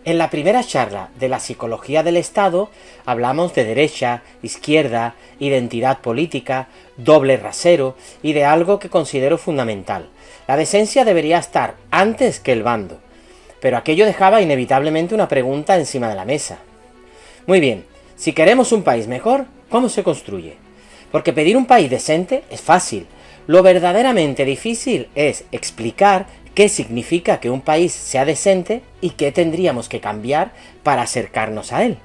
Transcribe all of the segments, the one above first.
En la primera charla de la psicología del Estado hablamos de derecha, izquierda, identidad política, doble rasero y de algo que considero fundamental. La decencia debería estar antes que el bando, pero aquello dejaba inevitablemente una pregunta encima de la mesa. Muy bien, si queremos un país mejor, ¿cómo se construye? Porque pedir un país decente es fácil. Lo verdaderamente difícil es explicar qué significa que un país sea decente y qué tendríamos que cambiar para acercarnos a él.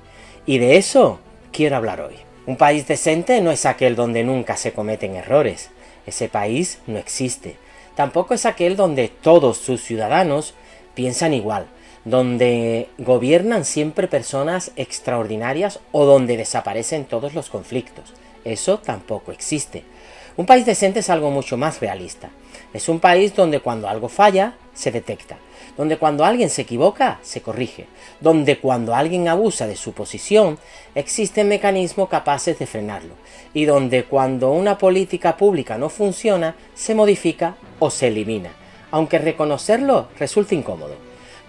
Y de eso quiero hablar hoy. Un país decente no es aquel donde nunca se cometen errores. Ese país no existe. Tampoco es aquel donde todos sus ciudadanos piensan igual, donde gobiernan siempre personas extraordinarias o donde desaparecen todos los conflictos. Eso tampoco existe. Un país decente es algo mucho más realista. Es un país donde cuando algo falla, se detecta. Donde cuando alguien se equivoca, se corrige. Donde cuando alguien abusa de su posición, existen mecanismos capaces de frenarlo. Y donde cuando una política pública no funciona, se modifica o se elimina. Aunque reconocerlo resulta incómodo.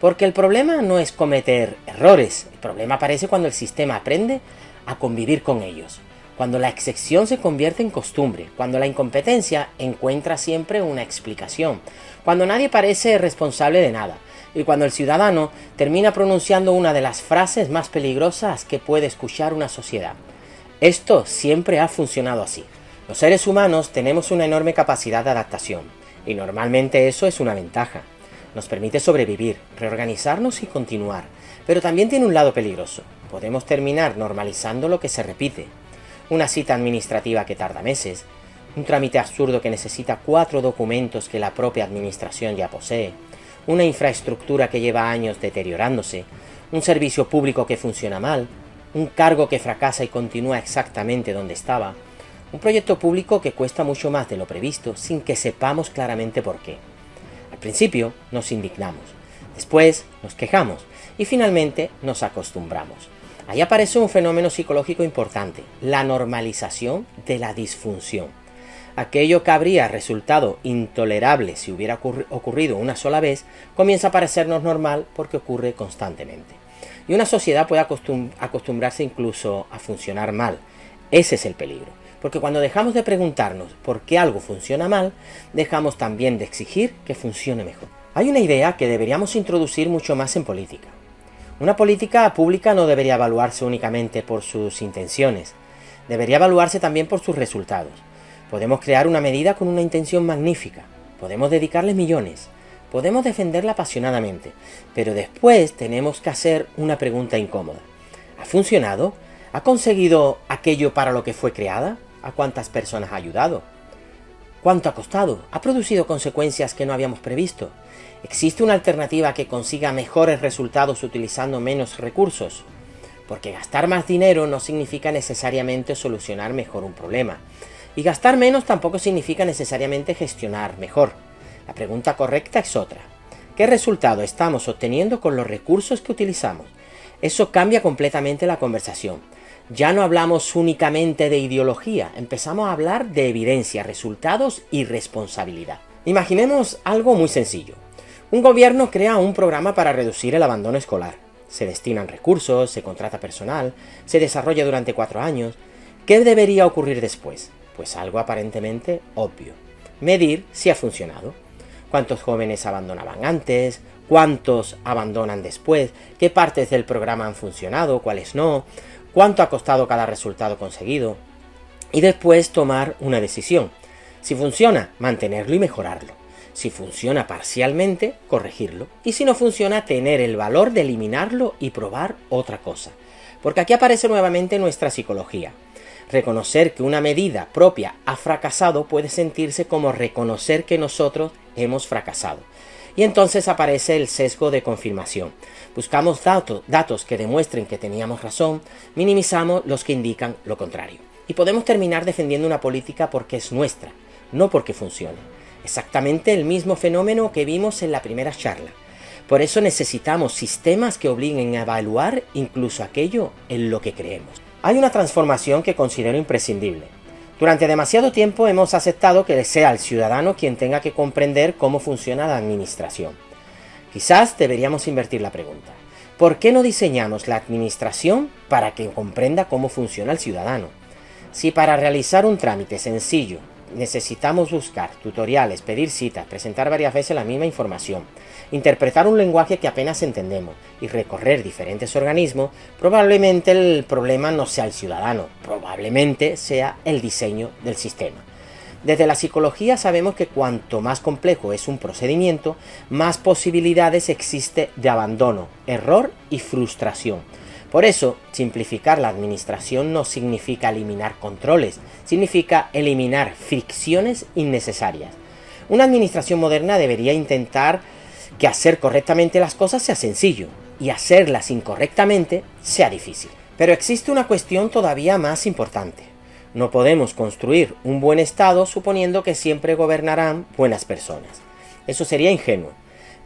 Porque el problema no es cometer errores. El problema aparece cuando el sistema aprende a convivir con ellos. Cuando la excepción se convierte en costumbre, cuando la incompetencia encuentra siempre una explicación, cuando nadie parece responsable de nada, y cuando el ciudadano termina pronunciando una de las frases más peligrosas que puede escuchar una sociedad. Esto siempre ha funcionado así. Los seres humanos tenemos una enorme capacidad de adaptación, y normalmente eso es una ventaja. Nos permite sobrevivir, reorganizarnos y continuar, pero también tiene un lado peligroso. Podemos terminar normalizando lo que se repite. Una cita administrativa que tarda meses, un trámite absurdo que necesita 4 documentos que la propia administración ya posee, una infraestructura que lleva años deteriorándose, un servicio público que funciona mal, un cargo que fracasa y continúa exactamente donde estaba, un proyecto público que cuesta mucho más de lo previsto sin que sepamos claramente por qué. Al principio nos indignamos, después nos quejamos y finalmente nos acostumbramos. Ahí aparece un fenómeno psicológico importante, la normalización de la disfunción. Aquello que habría resultado intolerable si hubiera ocurrido una sola vez, comienza a parecernos normal porque ocurre constantemente. Y una sociedad puede acostumbrarse incluso a funcionar mal. Ese es el peligro. Porque cuando dejamos de preguntarnos por qué algo funciona mal, dejamos también de exigir que funcione mejor. Hay una idea que deberíamos introducir mucho más en política. Una política pública no debería evaluarse únicamente por sus intenciones, debería evaluarse también por sus resultados. Podemos crear una medida con una intención magnífica, podemos dedicarle millones, podemos defenderla apasionadamente, pero después tenemos que hacer una pregunta incómoda. ¿Ha funcionado? ¿Ha conseguido aquello para lo que fue creada? ¿A cuántas personas ha ayudado? ¿Cuánto ha costado? ¿Ha producido consecuencias que no habíamos previsto? ¿Existe una alternativa que consiga mejores resultados utilizando menos recursos? Porque gastar más dinero no significa necesariamente solucionar mejor un problema. Y gastar menos tampoco significa necesariamente gestionar mejor. La pregunta correcta es otra. ¿Qué resultado estamos obteniendo con los recursos que utilizamos? Eso cambia completamente la conversación. Ya no hablamos únicamente de ideología, empezamos a hablar de evidencia, resultados y responsabilidad. Imaginemos algo muy sencillo. Un gobierno crea un programa para reducir el abandono escolar. Se destinan recursos, se contrata personal, se desarrolla durante 4 años. ¿Qué debería ocurrir después? Pues algo aparentemente obvio. Medir si ha funcionado. ¿Cuántos jóvenes abandonaban antes? ¿Cuántos abandonan después? ¿Qué partes del programa han funcionado? ¿Cuáles no? ¿Cuánto ha costado cada resultado conseguido? Y después tomar una decisión. Si funciona, mantenerlo y mejorarlo. Si funciona parcialmente, corregirlo. Y si no funciona, tener el valor de eliminarlo y probar otra cosa. Porque aquí aparece nuevamente nuestra psicología. Reconocer que una medida propia ha fracasado puede sentirse como reconocer que nosotros hemos fracasado. Y entonces aparece el sesgo de confirmación. Buscamos datos que demuestren que teníamos razón, minimizamos los que indican lo contrario. Y podemos terminar defendiendo una política porque es nuestra, no porque funcione. Exactamente el mismo fenómeno que vimos en la primera charla. Por eso necesitamos sistemas que obliguen a evaluar incluso aquello en lo que creemos. Hay una transformación que considero imprescindible. Durante demasiado tiempo hemos aceptado que sea el ciudadano quien tenga que comprender cómo funciona la administración. Quizás deberíamos invertir la pregunta. ¿Por qué no diseñamos la administración para que comprenda cómo funciona el ciudadano? Si para realizar un trámite sencillo necesitamos buscar tutoriales, pedir citas, presentar varias veces la misma información, interpretar un lenguaje que apenas entendemos y recorrer diferentes organismos, probablemente el problema no sea el ciudadano, probablemente sea el diseño del sistema. Desde la psicología sabemos que cuanto más complejo es un procedimiento, más posibilidades existe de abandono, error y frustración. Por eso, simplificar la administración no significa eliminar controles, significa eliminar fricciones innecesarias. Una administración moderna debería intentar que hacer correctamente las cosas sea sencillo y hacerlas incorrectamente sea difícil. Pero existe una cuestión todavía más importante. No podemos construir un buen Estado suponiendo que siempre gobernarán buenas personas. Eso sería ingenuo.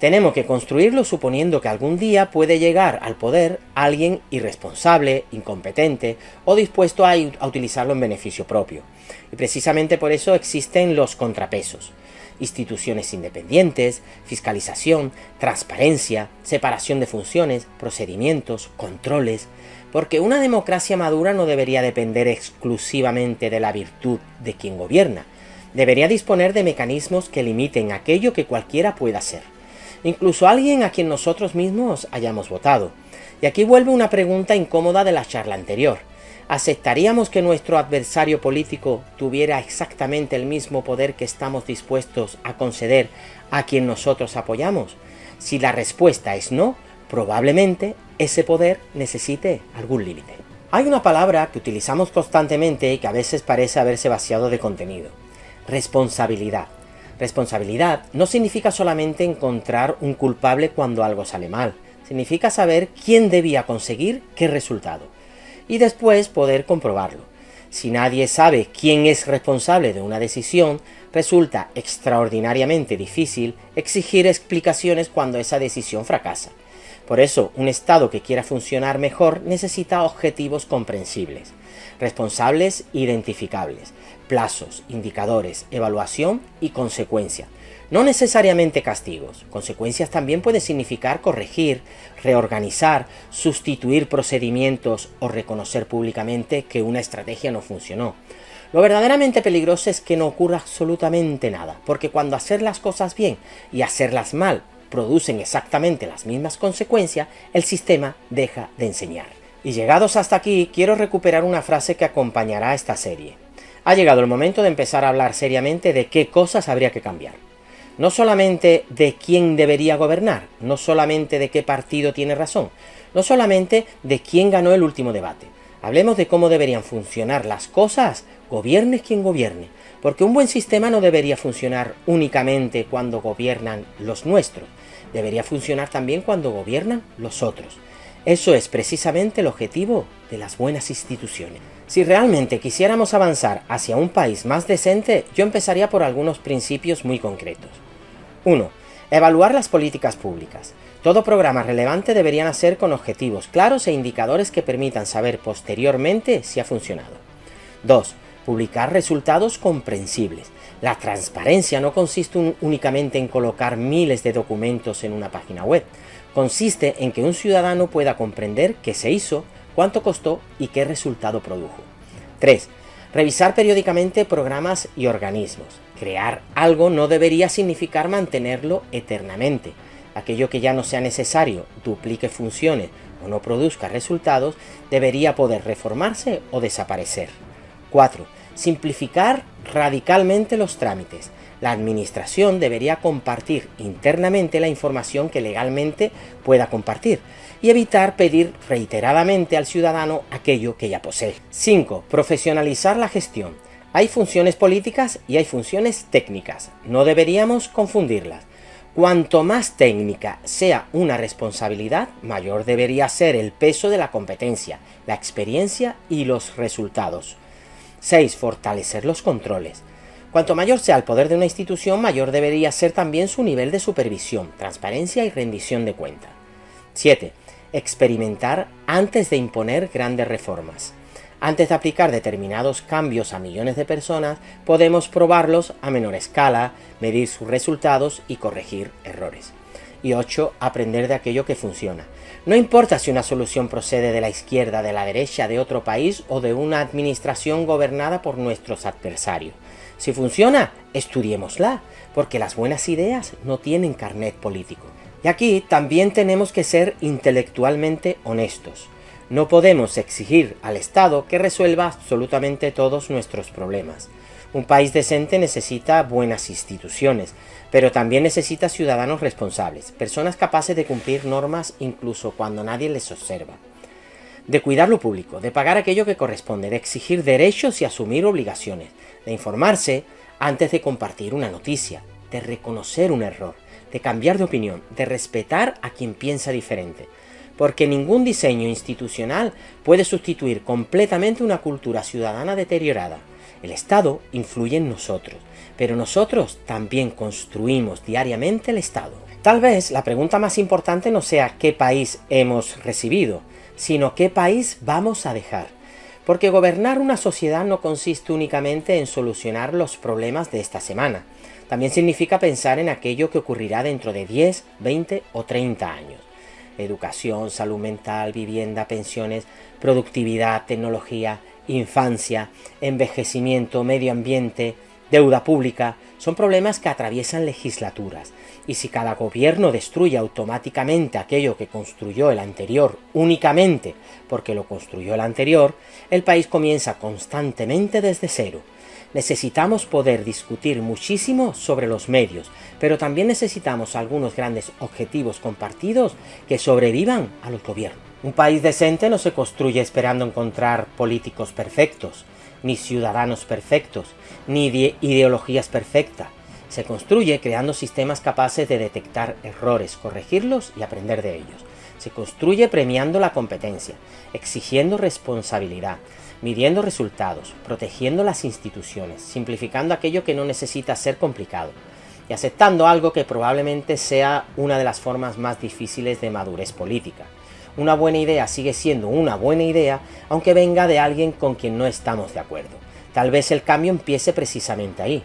Tenemos que construirlo suponiendo que algún día puede llegar al poder alguien irresponsable, incompetente o dispuesto a utilizarlo en beneficio propio. Y precisamente por eso existen los contrapesos. Instituciones independientes, fiscalización, transparencia, separación de funciones, procedimientos, controles, porque una democracia madura no debería depender exclusivamente de la virtud de quien gobierna, debería disponer de mecanismos que limiten aquello que cualquiera pueda hacer, incluso alguien a quien nosotros mismos hayamos votado. Y aquí vuelve una pregunta incómoda de la charla anterior. ¿Aceptaríamos que nuestro adversario político tuviera exactamente el mismo poder que estamos dispuestos a conceder a quien nosotros apoyamos? Si la respuesta es no, probablemente ese poder necesite algún límite. Hay una palabra que utilizamos constantemente y que a veces parece haberse vaciado de contenido: responsabilidad. Responsabilidad no significa solamente encontrar un culpable cuando algo sale mal, significa saber quién debía conseguir qué resultado y después poder comprobarlo. Si nadie sabe quién es responsable de una decisión, resulta extraordinariamente difícil exigir explicaciones cuando esa decisión fracasa. Por eso, un Estado que quiera funcionar mejor necesita objetivos comprensibles, responsables identificables, plazos, indicadores, evaluación y consecuencia. No necesariamente castigos. Consecuencias también puede significar corregir, reorganizar, sustituir procedimientos o reconocer públicamente que una estrategia no funcionó. Lo verdaderamente peligroso es que no ocurra absolutamente nada, porque cuando hacer las cosas bien y hacerlas mal producen exactamente las mismas consecuencias, el sistema deja de enseñar. Y llegados hasta aquí, quiero recuperar una frase que acompañará a esta serie. Ha llegado el momento de empezar a hablar seriamente de qué cosas habría que cambiar. No solamente de quién debería gobernar, no solamente de qué partido tiene razón, no solamente de quién ganó el último debate. Hablemos de cómo deberían funcionar las cosas, gobierne quien gobierne, porque un buen sistema no debería funcionar únicamente cuando gobiernan los nuestros, debería funcionar también cuando gobiernan los otros. Eso es precisamente el objetivo de las buenas instituciones. Si realmente quisiéramos avanzar hacia un país más decente, yo empezaría por algunos principios muy concretos. 1. Evaluar las políticas públicas. Todo programa relevante debería nacer con objetivos claros e indicadores que permitan saber posteriormente si ha funcionado. 2. Publicar resultados comprensibles. La transparencia no consiste únicamente en colocar miles de documentos en una página web. Consiste en que un ciudadano pueda comprender qué se hizo, cuánto costó y qué resultado produjo. 3. Revisar periódicamente programas y organismos. Crear algo no debería significar mantenerlo eternamente. Aquello que ya no sea necesario, duplique funciones o no produzca resultados, debería poder reformarse o desaparecer. 4. Simplificar radicalmente los trámites. La administración debería compartir internamente la información que legalmente pueda compartir y evitar pedir reiteradamente al ciudadano aquello que ya posee. 5. Profesionalizar la gestión. Hay funciones políticas y hay funciones técnicas. No deberíamos confundirlas. Cuanto más técnica sea una responsabilidad, mayor debería ser el peso de la competencia, la experiencia y los resultados. 6. Fortalecer los controles. Cuanto mayor sea el poder de una institución, mayor debería ser también su nivel de supervisión, transparencia y rendición de cuentas. 7. Experimentar antes de imponer grandes reformas. Antes de aplicar determinados cambios a millones de personas, podemos probarlos a menor escala, medir sus resultados y corregir errores. Y 8. Aprender de aquello que funciona. No importa si una solución procede de la izquierda, de la derecha, de otro país o de una administración gobernada por nuestros adversarios. Si funciona, estudiémosla, porque las buenas ideas no tienen carnet político. Y aquí también tenemos que ser intelectualmente honestos. No podemos exigir al Estado que resuelva absolutamente todos nuestros problemas. Un país decente necesita buenas instituciones, pero también necesita ciudadanos responsables, personas capaces de cumplir normas incluso cuando nadie les observa. De cuidar lo público, de pagar aquello que corresponde, de exigir derechos y asumir obligaciones, de informarse antes de compartir una noticia, de reconocer un error, de cambiar de opinión, de respetar a quien piensa diferente. Porque ningún diseño institucional puede sustituir completamente una cultura ciudadana deteriorada. El Estado influye en nosotros, pero nosotros también construimos diariamente el Estado. Tal vez la pregunta más importante no sea qué país hemos recibido, sino qué país vamos a dejar. Porque gobernar una sociedad no consiste únicamente en solucionar los problemas de esta semana. También significa pensar en aquello que ocurrirá dentro de 10, 20 o 30 años. Educación, salud mental, vivienda, pensiones, productividad, tecnología, infancia, envejecimiento, medio ambiente, deuda pública, son problemas que atraviesan legislaturas. Y si cada gobierno destruye automáticamente aquello que construyó el anterior únicamente porque lo construyó el anterior, el país comienza constantemente desde cero. Necesitamos poder discutir muchísimo sobre los medios, pero también necesitamos algunos grandes objetivos compartidos que sobrevivan a los gobiernos. Un país decente no se construye esperando encontrar políticos perfectos, ni ciudadanos perfectos, ni ideologías perfectas. Se construye creando sistemas capaces de detectar errores, corregirlos y aprender de ellos. Se construye premiando la competencia, exigiendo responsabilidad, midiendo resultados, protegiendo las instituciones, simplificando aquello que no necesita ser complicado y aceptando algo que probablemente sea una de las formas más difíciles de madurez política. Una buena idea sigue siendo una buena idea aunque venga de alguien con quien no estamos de acuerdo. Tal vez el cambio empiece precisamente ahí,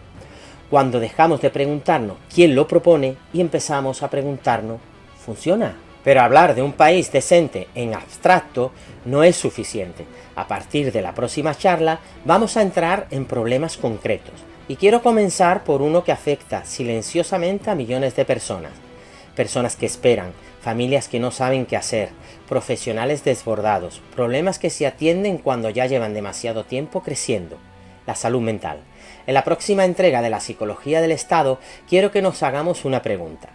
cuando dejamos de preguntarnos quién lo propone y empezamos a preguntarnos ¿funciona? Pero hablar de un país decente en abstracto no es suficiente. A partir de la próxima charla vamos a entrar en problemas concretos. Y quiero comenzar por uno que afecta silenciosamente a millones de personas. Personas que esperan, familias que no saben qué hacer, profesionales desbordados, problemas que se atienden cuando ya llevan demasiado tiempo creciendo. La salud mental. En la próxima entrega de la Psicología del Estado quiero que nos hagamos una pregunta.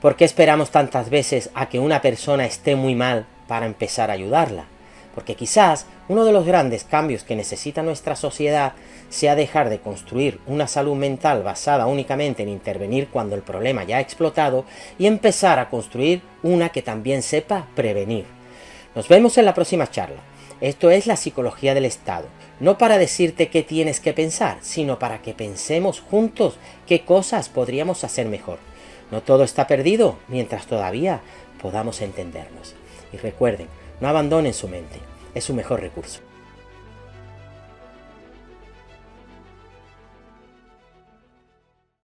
¿Por qué esperamos tantas veces a que una persona esté muy mal para empezar a ayudarla? Porque quizás uno de los grandes cambios que necesita nuestra sociedad sea dejar de construir una salud mental basada únicamente en intervenir cuando el problema ya ha explotado y empezar a construir una que también sepa prevenir. Nos vemos en la próxima charla. Esto es la Psicología del Estado, no para decirte qué tienes que pensar, sino para que pensemos juntos qué cosas podríamos hacer mejor. No todo está perdido mientras todavía podamos entendernos. Y recuerden, no abandonen su mente, es su mejor recurso.